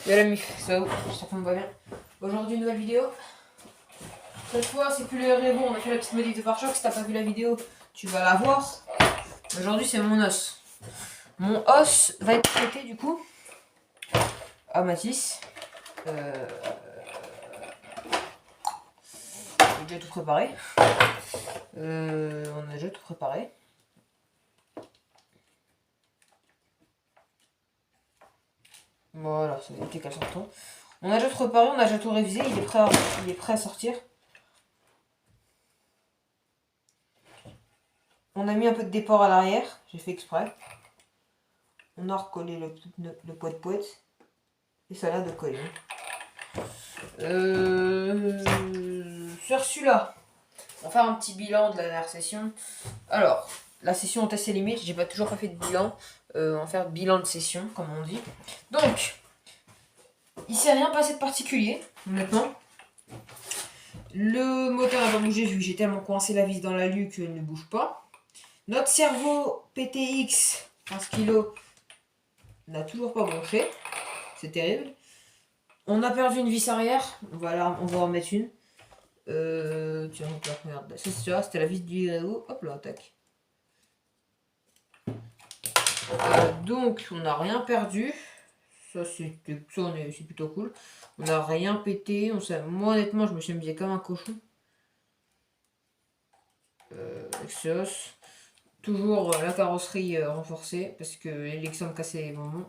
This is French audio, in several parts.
Et la mif, ça va, ça tombe pas bien. Aujourd'hui, nouvelle vidéo. Cette fois, c'est plus le Revo, on a fait la petite modif de pare-choc. Si t'as pas vu la vidéo, tu vas la voir. Aujourd'hui, c'est mon os. Mon os va être traité du coup à Matisse. J'ai déjà tout préparé. On a déjà tout préparé. Voilà, ça va éviter qu'elle sorte. On a déjà tout préparé, on a déjà tout révisé, il est prêt à sortir. On a mis un peu de déport à l'arrière, j'ai fait exprès. On a recollé le poète-poète. Et ça a l'air de coller. Sur celui-là, on va faire un petit bilan de la dernière session. Alors, la session en test et limite, j'ai toujours pas fait de bilan. On va faire bilan de session, comme on dit. Donc, il s'est rien passé de particulier, honnêtement. Le moteur n'a pas bougé vu que j'ai tellement coincé la vis dans la luque qu'il ne bouge pas. Notre servo PTX 15 kg n'a toujours pas bronché. C'est terrible. On a perdu une vis arrière. Voilà, on va en remettre une. Tiens, donc là, regarde. C'est ça, c'était la vis du Revo. Hop là, tac. Donc, on n'a rien perdu. Ça, c'est plutôt cool. On n'a rien pété. Moi, honnêtement, je me suis amusé comme un cochon. Exos. Toujours la carrosserie renforcée parce que l'élection me cassait les moments.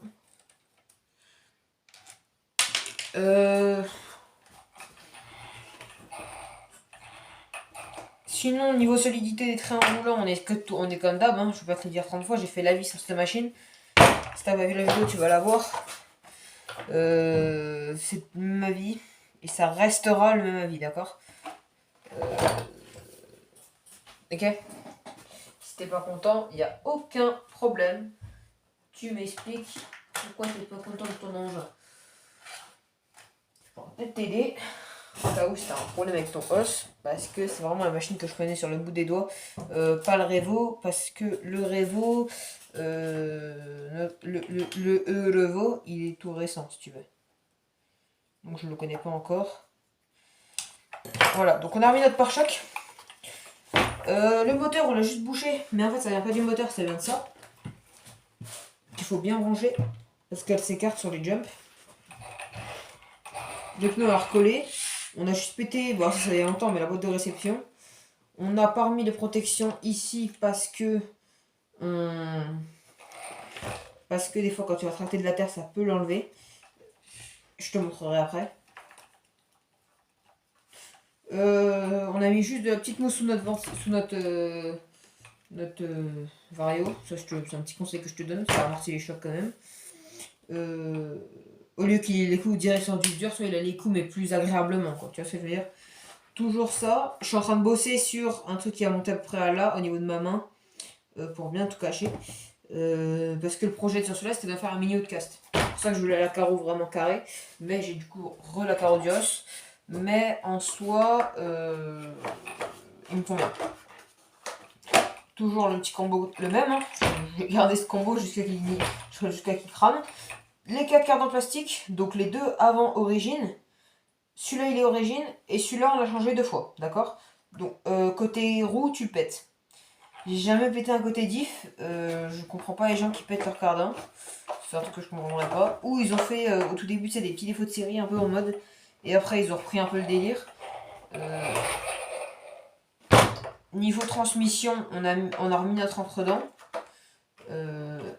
Sinon, niveau solidité des trains roulants, on est comme d'hab. Hein. Je vais pas te le dire 30 fois. J'ai fait la vie sur cette machine. Si t'as pas vu la vidéo, tu vas la voir. C'est le même avis. Et ça restera le même avis, d'accord? Ok? Si t'es pas content, il n'y a aucun problème. Tu m'expliques pourquoi t'es pas content de ton engin. Je pourrais peut-être t'aider. Au cas où c'est un problème avec ton os, parce que c'est vraiment la machine que je connais sur le bout des doigts, pas le Revo, parce que le Revo, le Revo, il est tout récent si tu veux. Donc je ne le connais pas encore. Voilà, donc on a remis notre pare-choc. Le moteur, on l'a juste bouché, mais en fait ça vient pas du moteur, ça vient de ça. Il faut bien ranger, parce qu'elle s'écarte sur les jumps. Le pneu a recollé. On a juste pété, bon ça y a longtemps, mais la boîte de réception. On n'a pas remis de protection ici parce que des fois quand tu vas tracter de la terre ça peut l'enlever. Je te montrerai après. On a mis juste de la petite mousse sous notre Vario. Ça c'est un petit conseil que je te donne, ça va amortir les chocs quand même. Au lieu qu'il ait les coups direction du dur, soit il a les coups mais plus agréablement quoi. Tu vois ce que je veux dire? Toujours ça. Je suis en train de bosser sur un truc qui a monté à peu près à là au niveau de ma main. Pour bien tout cacher. Parce que le projet sur celui-là c'était de faire un mini outcast. C'est pour ça que je voulais la carreau vraiment carré. Mais j'ai du coup la carreau d'os. Mais en soi, il me convient. Toujours le petit combo, le même. Hein. Je vais garder ce combo jusqu'à qu'il crame. Les 4 cartes en plastique. Donc les deux avant origine. Celui-là il est origine. Et celui-là on l'a changé 2 fois. D'accord? Donc côté roue tu pètes. J'ai jamais pété un côté diff, je comprends pas les gens qui pètent leur cardin, c'est un truc que je comprendrais pas. Ou ils ont fait au tout début des petits défauts de série un peu en mode, et après ils ont repris un peu le délire. Niveau transmission, on a remis notre entre-dents.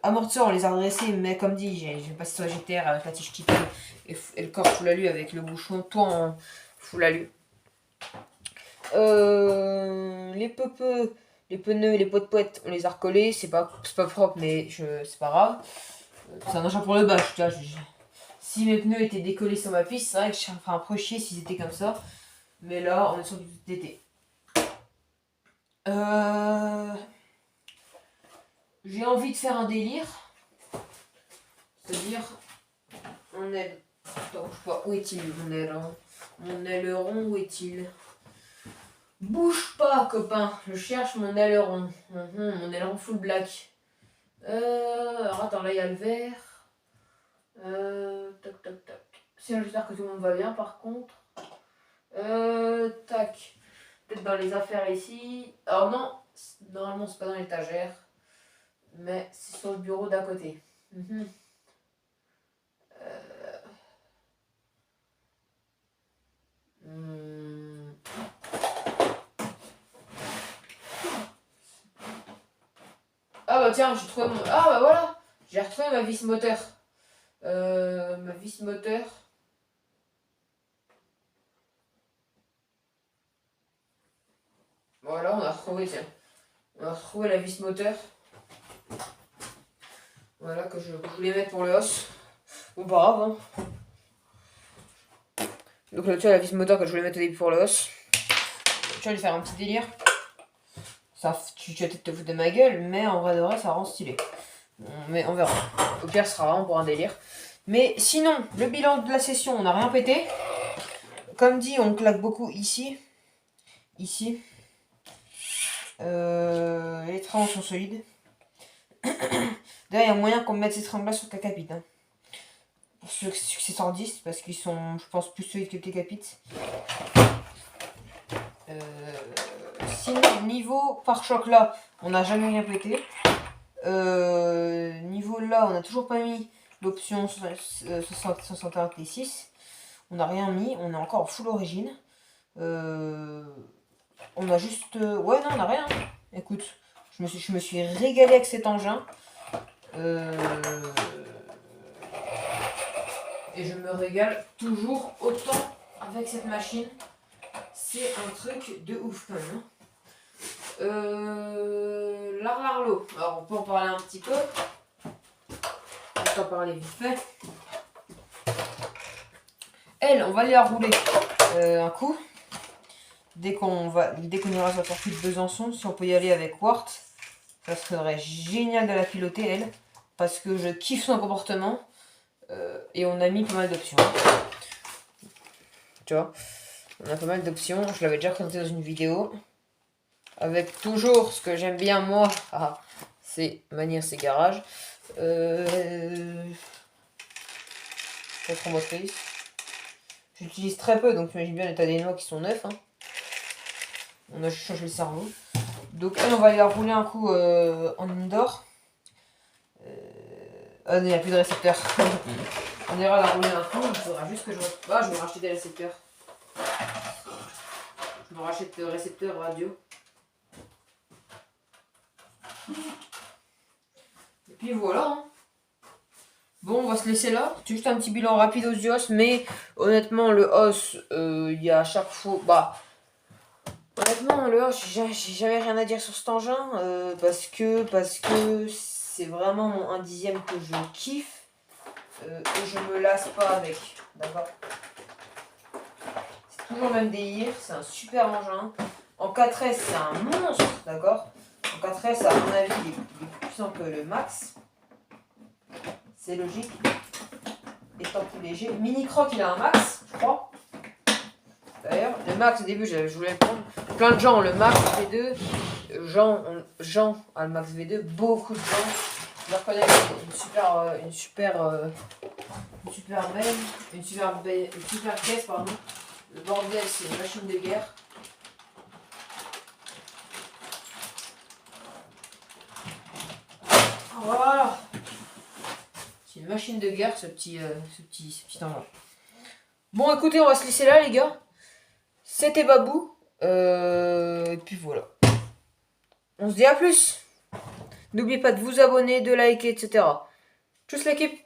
Amortisseur on les a redressés, mais comme dit, j'ai passé sur la GTR avec la tige qui tombe et le corps full alu avec le bouchon tout en full alu. Les pneus et les pots de poète, on les a recollés. C'est pas propre, mais c'est pas grave. C'est un engin pour le bâche. Si mes pneus étaient décollés sur ma piste, c'est vrai que je ferais un peu chier s'ils étaient comme ça. Mais là, on est sur du TT. J'ai envie de faire un délire. C'est-à-dire, attends, je sais pas, où est-il mon aileron? Mon aileron, où est-il? Bouge pas, copain. Je cherche mon aileron. Mon aileron full black. Alors attends, là il y a le vert. Tac, tac, tac. Sinon, j'espère que tout le monde va bien par contre. Tac. Peut-être dans les affaires ici. Alors non, normalement c'est pas dans l'étagère. Mais c'est sur le bureau d'à côté. Ah bah tiens, j'ai trouvé mon... Ah bah voilà. J'ai retrouvé ma vis moteur. Ma vis moteur. Voilà, on a retrouvé, tiens. On a retrouvé la vis moteur. Voilà, que je voulais mettre pour le os. Bon, pas grave, hein. Donc là, tu as la vis moteur que je voulais mettre au début pour le os. Tu vas lui faire un petit délire. Ça, tu vas peut-être te foutre de ma gueule, mais en vrai de vrai, ça rend stylé. Mais on verra. Au pire, ce sera vraiment pour un délire. Mais sinon, le bilan de la session, on n'a rien pété. Comme dit, on claque beaucoup ici. Ici. Les travaux sont solides. D'ailleurs, il y a moyen qu'on mette ces tringles-là sur Kakapit. Hein. Pour ceux qui sont 10, parce qu'ils sont, je pense, plus solides que Kakapit. Sinon, niveau pare-choc là, on n'a jamais rien pété. Niveau là, on n'a toujours pas mis l'option 61 T6. On n'a rien mis, on est encore en full origine. On a juste... ouais, non, on n'a rien. Écoute, je me suis régalé avec cet engin. Et je me régale toujours autant avec cette machine. C'est un truc de ouf quand même. L'Arlarlo. Alors on peut en parler un petit peu. On peut en parler vite fait. Elle, on va la rouler un coup. Dès qu'on ira sur le circuit de Besançon, si on peut y aller avec Wart, ça serait génial de la piloter, elle. Parce que je kiffe son comportement. Et on a mis pas mal d'options. Tu vois, on a pas mal d'options. Je l'avais déjà présenté dans une vidéo. Avec toujours ce que j'aime bien moi, c'est manier ses garages. Motrice. J'utilise très peu, donc j'imagine bien l'état des noix qui sont neufs. Hein. On a juste changé le cerveau. Donc elle, on va aller la rouler un coup en indoor. Ah non, il n'y a plus de récepteur. On ira la rouler un coup, il faudra juste que je... Ah, je vais racheter des récepteurs. Je me rachète le récepteur radio. Et puis voilà. Hein. Bon, on va se laisser là. C'est juste un petit bilan rapide aux os, mais honnêtement, le os, il y a à chaque fois... Bah, honnêtement, le os, j'ai jamais rien à dire sur cet engin, parce que c'est vraiment mon 1/10 que je kiffe, et je me lasse pas avec, d'accord. C'est toujours le même délire, c'est un super engin. En 4S, c'est un monstre, d'accord. En 4S, à mon avis, il est plus puissant que le Max. C'est logique. Étant plus léger. Mini Croc, il a un Max, je crois. D'ailleurs, le Max, au début, je voulais le prendre. Plein de gens ont le Max V2. Jean a le Max V2. Beaucoup de gens. Je leur connais une super caisse, pardon. Le bordel, c'est une machine de guerre. Voilà. C'est une machine de guerre, ce petit engin. Bon, écoutez, on va se laisser là, les gars. C'était Babou. Et puis voilà. On se dit à plus. N'oubliez pas de vous abonner, de liker, etc. Tchuss l'équipe.